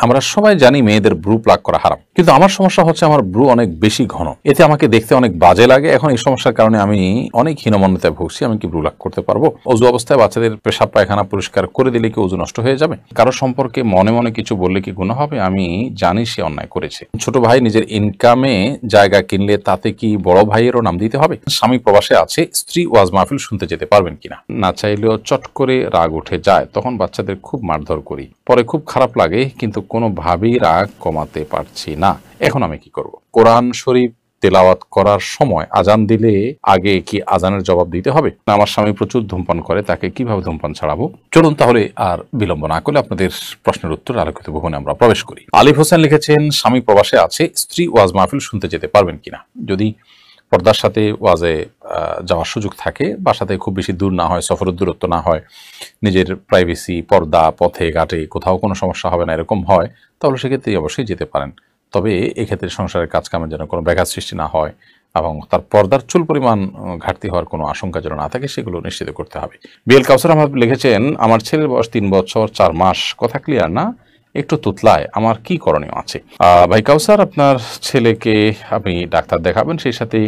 আমরা সবাই জানি মেয়েদের ব্রু প্লাক করা হারাম, কিন্তু আমার সমস্যা হচ্ছে আমার ব্রু অনেক বেশি ঘন, এতে আমাকে দেখতে অনেক বাজে লাগে। এখন এই সমস্যার কারণে আমি অনেক হীনমন্যতায় ভুগছি। আমি কি ব্রু প্লাক করতে পারবো? অজু অবস্থায় বাচ্চাদের পেশাব পায়খানা পরিষ্কার করে দিলে কি অজু নষ্ট হয়ে যাবে? কারো সম্পর্কে মনে মনে কিছু বললে কি গুনাহ হবে? আমি জানি সে অন্যায় করেছে। ছোট ভাই নিজের ইনকামে জায়গা কিনলে তাতে কি বড় ভাইয়েরও নাম দিতে হবে? স্বামী প্রবাসে আছে, স্ত্রী ওয়াজ মাহফিল শুনতে যেতে পারবেন কিনা? না চাইলেও চট করে রাগ উঠে যায়, তখন বাচ্চাদের খুব মারধর করি, পরে খুব খারাপ লাগে, কিন্তু কোনোভাবেই রাগ কমাতে পারছি না। এখন আমি কি করব? কোরআন শরীফ তেলাওয়াত করার সময় আজান দিলে আগে কি আজানের জবাব দিতে হবে? না আমার স্বামী প্রচুর ধূমপান করে, তাকে কিভাবে ধূমপান ছাড়াবো? চলুন তাহলে আর বিলম্ব না করে আপনাদের প্রশ্নের উত্তর আলোকিত ভবনে আমরা প্রবেশ করি। আলিফ হোসেন লিখেছেন, স্বামী প্রবাসে আছে, স্ত্রী ওয়াজ মাহফিল শুনতে যেতে পারবেন কিনা? যদি পর্দার সাথে ওয়াজে যাওয়ার সুযোগ থাকে, বাসাতে খুব বেশি দূর না হয়, সফরের দূরত্ব না হয়, নিজের প্রাইভেসি, পর্দা, পথে ঘাটে কোথাও কোনো সমস্যা হবে না এরকম হয়, তাহলে সেক্ষেত্রে অবশ্যই যেতে পারেন। তবে এক্ষেত্রে সংসারের কাজকামের যেন কোনো ব্যাঘাত সৃষ্টি না হয় এবং তার পর্দার চুল পরিমাণ ঘাটতি হওয়ার কোনো আশঙ্কা যেন না থাকে, সেগুলো নিশ্চিত করতে হবে। বিএল কাউসার আহমদ লিখেছেন, আমার ছেলের বয়স 3 বছর 4 মাস, কথা ক্লিয়ার না, একটু তুতলায়, আমার কি করণীয় আছে? ভাই কাউসার, আপনার ছেলেকে আপনি ডাক্তার দেখাবেন, সেই সাথে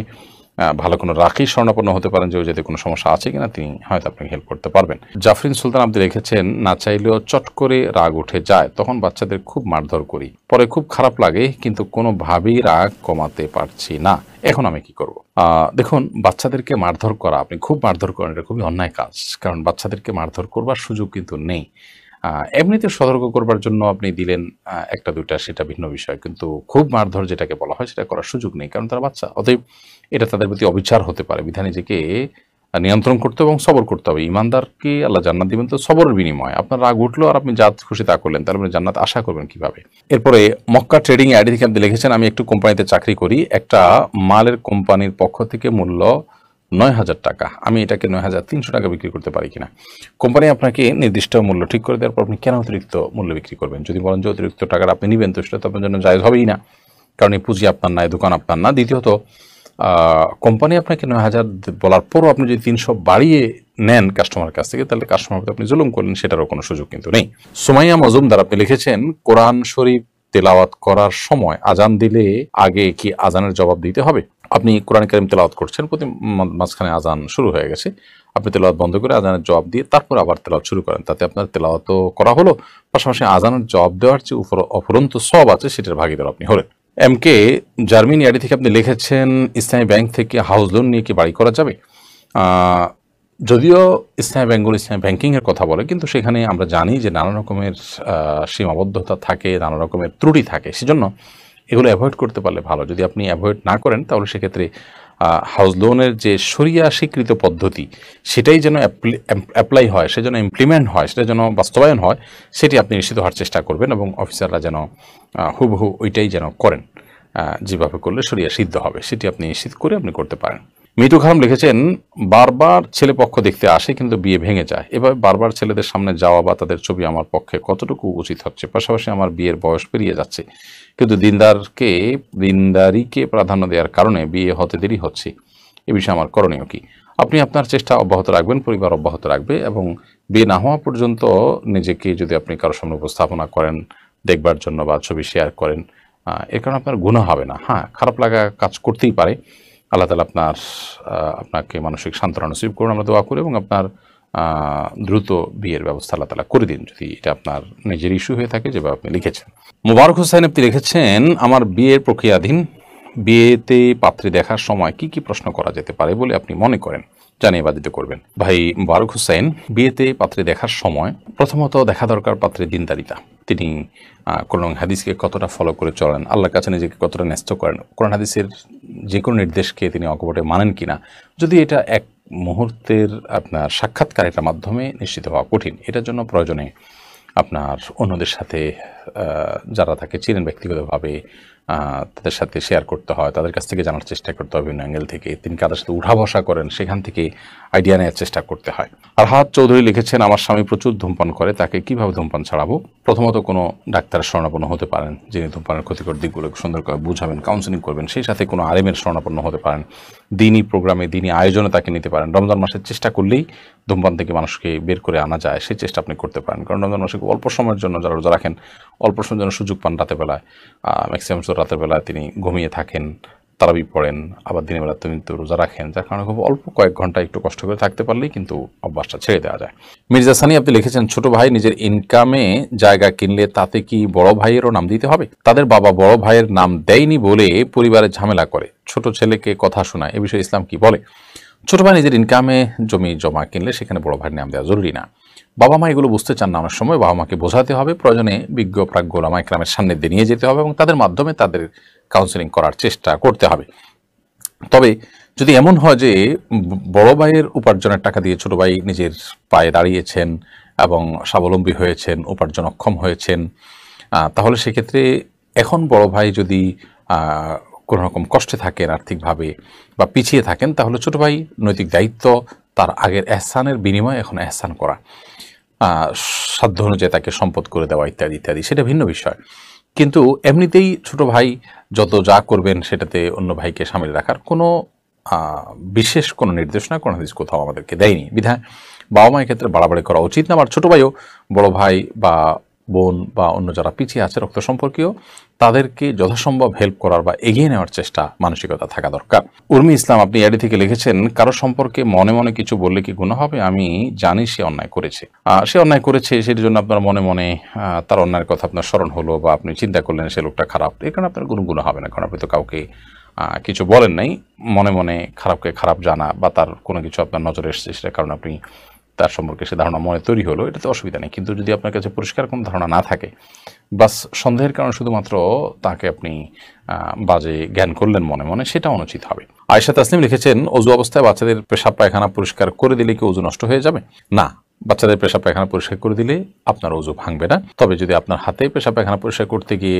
ভালো কোনো রাখি স্বর্ণাপন্ন হতে পারেন যে যাতে কোনো সমস্যা আছে কিনা, তিনি হয়তো আপনাকে হেল্প করতে পারবেন। জাফরিন সুলতান আপনি লিখেছেন, না চাইলেও চট করে রাগ উঠে যায়, তখন বাচ্চাদের খুব মারধর করি, পরে খুব খারাপ লাগে, কিন্তু কোনোভাবেই রাগ কমাতে পারছি না। এখন আমি কি করব? দেখুন, বাচ্চাদেরকে মারধর করা, আপনি খুব মারধর করেন, এটা খুবই অন্যায় কাজ, কারণ বাচ্চাদেরকে মারধর করবার সুযোগ কিন্তু নেই। এমনিতে সতর্ক করবার জন্য আপনি দিলেন একটা দুইটা, সেটা ভিন্ন বিষয়, কিন্তু খুব মারধর যেটাকে বলা হয় সেটা করার সুযোগ নেই, কারণ তারা বাচ্চা। অতএব এটা তাদের প্রতি অবিচার হতে পারে। বিধায় নিজেকে নিয়ন্ত্রণ করতে এবং সবর করতে হবে। ইমানদারকে আল্লাহ জান্নাত দিবেন তো সবরের বিনিময়ে। আপনার রাগ উঠলো আর আপনি যা খুশি তা করলেন, তাহলে আপনি জান্নাত আশা করবেন কিভাবে? এরপরে মক্কা ট্রেডিং আইডি থেকে আপনি লিখেছেন, আমি একটু কোম্পানিতে চাকরি করি, একটা মালের কোম্পানির পক্ষ থেকে মূল্য 9,000 টাকা, আমি এটাকে 9,300 টাকা বিক্রি করতে পারি কিনা? কোম্পানি আপনাকে নির্দিষ্ট মূল্য ঠিক করে দেওয়ার পর আপনি কেন অতিরিক্ত মূল্য বিক্রি করবেন? যদি বলেন যে অতিরিক্ত টাকাটা আপনি নেবেন, তো সেটা তো আপনার জন্য জায়েজ হবেই না, কারণ এই পুঁজি আপনার না, দোকান আপনার না। দ্বিতীয়ত, কোম্পানি আপনাকে 9,000 বলার পরও আপনি যদি 300 বাড়িয়ে নেন কাস্টমার কাছ থেকে, তাহলে কাস্টমার আপনি জুলুম করলেন, সেটারও কোনো সুযোগ কিন্তু নেই। সুমাইয়া মজুমদার আপনি লিখেছেন, কোরআন শরীফ তেলাওয়াত করার সময় আজান দিলে আগে কি আজানের জবাব দিতে হবে? আপনি কোরআন কারীম তেলাওয়াত করছেন, প্রতি মাঝখানে আজান শুরু হয়ে গেছে, আপনি তেলাওয়াত বন্ধ করে আজানের জবাব দিয়ে তারপর আবার তেলাওয়াত শুরু করেন, তাতে আপনার তেলাওয়াত করা হলো, পাশাপাশি আজানের জবাব দেওয়ার যে অফুরন্ত সওয়াব আছে সেটার ভাগীদার আপনি হলেন। এমকে জার্মানি আইডি থেকে আপনি লিখেছেন, ইসলামী ব্যাংক থেকে হাউস লোন নিয়ে কি বাড়ি করা যাবে? যদিও ইসলামী ব্যাংকগুলো ইসলামী ব্যাংকিংয়ের কথা বলে, কিন্তু সেখানে আমরা জানি যে নানা রকমের সীমাবদ্ধতা থাকে, নানা রকমের ত্রুটি থাকে, সেজন্য এগুলো অ্যাভয়েড করতে পারলে ভালো। যদি আপনি অ্যাভয়েড না করেন, তাহলে সেক্ষেত্রে হাউস লোনের যে শরিয়া স্বীকৃত পদ্ধতি, সেটাই যেন অ্যাপ্লাই হয়, সেজন্য ইমপ্লিমেন্ট হয়, সেটা যেন বাস্তবায়ন হয়, সেটি আপনি নিশ্চিত হওয়ার চেষ্টা করবেন এবং অফিসাররা যেন হুবহু ওইটাই যেন করেন, যেভাবে করলে শরিয়া সিদ্ধ হবে সেটি আপনি নিশ্চিত করে আপনি করতে পারেন। মিটু খারাম লিখেছেন, বারবার ছেলে পক্ষ দেখতে আসে কিন্তু বিয়ে ভেঙে যায়, এভাবে বারবার ছেলেদের সামনে যাওয়া বা তাদের ছবি আমার পক্ষে কতটুকু উচিত হচ্ছে? পাশাপাশি আমার বিয়ের বয়স পেরিয়ে যাচ্ছে, কিন্তু দিনদারিকে প্রাধান্য দেওয়ার কারণে বিয়ে হতে দেরি হচ্ছে, এ বিষয়ে আমার করণীয় কি? আপনি আপনার চেষ্টা অব্যাহত রাখবেন, পরিবার অব্যাহত রাখবে, এবং বিয়ে না হওয়া পর্যন্ত নিজেকে যদি আপনি কারোর সামনে উপস্থাপনা করেন দেখবার জন্য বা ছবি শেয়ার করেন, এর কারণে আপনার গুনাহ হবে না। হ্যাঁ, খারাপ লাগা কাজ করতেই পারে। আল্লাহ তাআলা আপনাকে মানসিক সান্ত্বনা নসিব করুন, আমরা দোয়া করি, এবং আপনার দ্রুত বিয়ের ব্যবস্থা আল্লাহ তাআলা করে দিন, যদি এটা আপনার নিজের ইস্যু হয়ে থাকে যেভাবে আপনি লিখেছেন। মোবারক হোসেন আপনি লিখেছেন, আমার বিয়ের প্রক্রিয়াধীন, বিয়েতে পাত্রী দেখার সময় কি কি প্রশ্ন করা যেতে পারে বলে আপনি মনে করেন? জানিয়ে বাধিত করবেন। ভাই মোবারক হোসেন, বিয়েতে পাত্রী দেখার সময় প্রথমত দেখা দরকার পাত্রের দিনদারিতা, তিনি কোরআন হাদিসকে কতটা ফলো করে চলেন, আল্লাহর কাছে নিজেকে কতটা ন্যস্ত করেন, কোরআন হাদিসের যে কোনো নির্দেশকে তিনি অকপটে মানেন কিনা। যদি এটা এক মুহূর্তের আপনার সাক্ষাৎকারের মাধ্যমে নিশ্চিত হওয়া কঠিন, এটার জন্য প্রয়োজনে আপনার অন্যদের সাথে যারা তাকে চিনেন ব্যক্তিগতভাবে, তাদের সাথে শেয়ার করতে হয়, তাদের কাছ থেকে জানার চেষ্টা করতে হয় বিভিন্ন অ্যাঙ্গেল থেকে। তিনি কাদের সাথে উঠা বসা করেন সেখান থেকে আইডিয়া নেওয়ার চেষ্টা করতে হয়। আরহাত চৌধুরী লিখেছেন, আমার স্বামী প্রচুর ধূমপান করে, তাকে কিভাবে ধূমপান ছাড়াবো? প্রথমত কোনো ডাক্তারের শরণাপন্ন হতে পারেন, যিনি ধূমপানের ক্ষতিকর দিকগুলো সুন্দর করে বুঝাবেন, কাউন্সেলিং করবেন। সেই সাথে কোনো আলেমের শরণাপন্ন হতে পারেন, দিনী প্রোগ্রামে দিনী আয়োজনে তাকে নিতে পারেন। রমজান মাসের চেষ্টা করলেই ধূমপান থেকে মানুষকে বের করে আনা যায়, সেই চেষ্টা আপনি করতে পারেন। কারণ রমজান মাসে অল্প সময়ের জন্য যারা রোজা রাখেন, অল্প সময়ের জন্য সুযোগ পান রাতের বেলায়, ম্যাক্সিমাম রাতের বেলায় তিনি ঘুমিয়ে থাকেন, তারাবি পড়েন, আবার দিনের বেলা তুমি তো রোজা রাখেন, যার কারণে খুব অল্প কয়েক ঘন্টা একটু কষ্ট করে থাকতে পারলেই কিন্তু অভ্যাসটা ছেড়ে দেওয়া যায়। মির্জা সানি আপনি লিখেছেন, ছোট ভাই নিজের ইনকামে জায়গা কিনলে তাতে কি বড় ভাইয়েরও নাম দিতে হবে? তাদের বাবা বড় ভাইয়ের নাম দেয়নি বলে পরিবারে ঝামেলা করে, ছোট ছেলেকে কথা শোনায়, এ বিষয়ে ইসলাম কি বলে? ছোট ভাই নিজের ইনকামে জমি জমা কিনলে সেখানে বড় ভাইয়ের নাম দেওয়া জরুরি না। বাবা মা এগুলো বুঝতে চান না অনেক সময়, বাবা মাকে বোঝাতে হবে, প্রয়োজনে বিজ্ঞ প্রাজ্ঞ ওলামা ইকরামের সামনে দিয়ে নিয়ে যেতে হবে এবং তাদের মাধ্যমে তাদের কাউন্সেলিং করার চেষ্টা করতে হবে। তবে যদি এমন হয় যে বড় ভাইয়ের উপার্জনের টাকা দিয়ে ছোট ভাই নিজের পায়ে দাঁড়িয়েছেন এবং স্বাবলম্বী হয়েছেন, উপার্জনক্ষম হয়েছেন, তাহলে সেক্ষেত্রে এখন বড় ভাই যদি কোনো রকম কষ্টে থাকেন আর্থিকভাবে বা পিছিয়ে থাকেন, তাহলে ছোট ভাই নৈতিক দায়িত্ব তার আগের এহসানের বিনিময়ে এখন এহসান করা, সাধ্য অনুযায়ী তাকে সম্পদ করে দেওয়া ইত্যাদি ইত্যাদি, সেটা ভিন্ন বিষয়। কিন্তু এমনিতেই ছোট ভাই যত যা করবেন সেটাতে অন্য ভাইকে সামিল রাখার কোনো বিশেষ কোনো নির্দেশনা কোনো হাদিস কোথাও আমাদেরকে দেয়নি। বিধায় বাবা মায়ের ক্ষেত্রে বাড়াবাড়ি করা উচিত না। আবার ছোট ভাইও বড় ভাই বা বোন বা অন্য যারা পিছিয়ে আছে রক্ত সম্পর্কীয়, তাদেরকে যথাসম্ভব হেল্প করার বা এগিয়ে নেওয়ার চেষ্টা মানসিকতা থাকা দরকার। উর্মি ইসলাম আপনি এডি থেকে লিখেছেন, কারো সম্পর্কে মনে মনে কিছু বললে কি গুনাহ হবে? আমি জানি সে অন্যায় করেছে, সেটার জন্য আপনার মনে মনে তার অন্যায়ের কথা আপনার স্মরণ হলো বা আপনি চিন্তা করলেন সে লোকটা খারাপ, এর কারণে আপনার কোনো গুনাহ হবে না। কারণ আপনি তো কাউকে কিছু বলেন নাই। মনে মনে খারাপকে খারাপ জানা বা তার কোনো কিছু আপনার নজরে এসেছে, সেটার কারণে আপনি তার সম্পর্কে সে ধারণা মনে তৈরি হলো, এটাতে অসুবিধা নেই। কিন্তু যদি আপনার কাছে পরিষ্কার কোনো ধারণা না থাকে, বাস সন্দেহের কারণে শুধুমাত্র তাকে আপনি বাজে জ্ঞান করলেন মনে মনে, সেটা অনুচিত হবে। আয়েশা তাসনিম লিখেছেন, অজু অবস্থায় বাচ্চাদের পেশাব পায়খানা পরিষ্কার করে দিলে কি অজু নষ্ট হয়ে যাবে? না, বাচ্চাদের পেশাব পায়খানা পরিষ্কার করে দিলে আপনার অজু ভাঙবে না। তবে যদি আপনার হাতে পেশাব পায়খানা পরিষ্কার করতে গিয়ে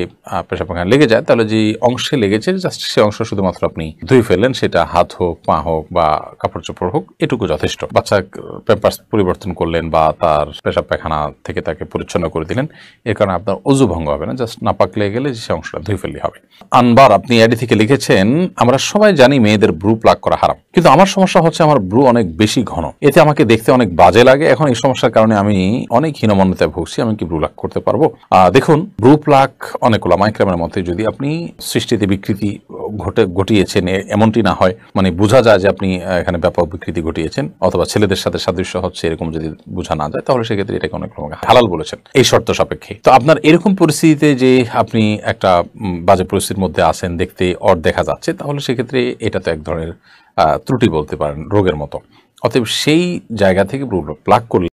পেশাব পায়খানা লেগে যায়, তাহলে যে অংশে লেগেছে জাস্ট সে অংশ শুধুমাত্র আপনি ধুয়ে ফেললেন, সেটা হাত হোক, পা হোক বা কাপড় চোপড় হোক, এটুকু যথেষ্ট। বাচ্চা প্যাম্পার্স পরিবর্তন করলেন বা তার পেশাব পায়খানা থেকে তাকে পরিচ্ছন্ন করে দিলেন, এর কারণে আপনার অজু ভঙ্গ হবে না। জাস্ট নাপাক লেগে গেলে সে অংশটা ধুয়ে ফেললে হবে। আনবার আপনি এডি থেকে লিখেছেন, আমরা সবাই জানি মেয়েদের ব্রু প্লাক করা হারাম, কিন্তু আমার সমস্যা হচ্ছে আমার ব্রু অনেক বেশি ঘন, এতে আমাকে দেখতে অনেক বাজে লাগে। এখন এই সমস্যার কারণে আমি অনেক হীনমন্যতায় ভুগছি, আমি কি ব্রু প্লাক করতে পারবো? দেখুন, ব্রু প্লাক অনেক ওলামা ইকরামের মতে যদি আপনি সৃষ্টিতে বিকৃতি ঘটিয়েছেন এমনটি না হয়, মানে বোঝা যায় যে আপনি এখানে ব্যাপক বিকৃতি ঘটিয়েছেন অথবা ছেলেদের সাথে সাদৃশ্য হচ্ছে, এরকম যদি বোঝা না যায়, তাহলে সেক্ষেত্রে এটাকে অনেক হালাল বলেছেন এই শর্ত সাপেক্ষে। তো আপনার এরকম পরিস্থিতিতে যে আপনি একটা বাজে পরিস্থিতির মধ্যে আছেন, দেখতে অড দেখা যাচ্ছে, তাহলে সেক্ষেত্রে এটা তো এক ধরনের ত্রুটি বলতে পারেন, রোগের মতো। অতএব সেই জায়গা থেকে ব্রু প্লাক করলে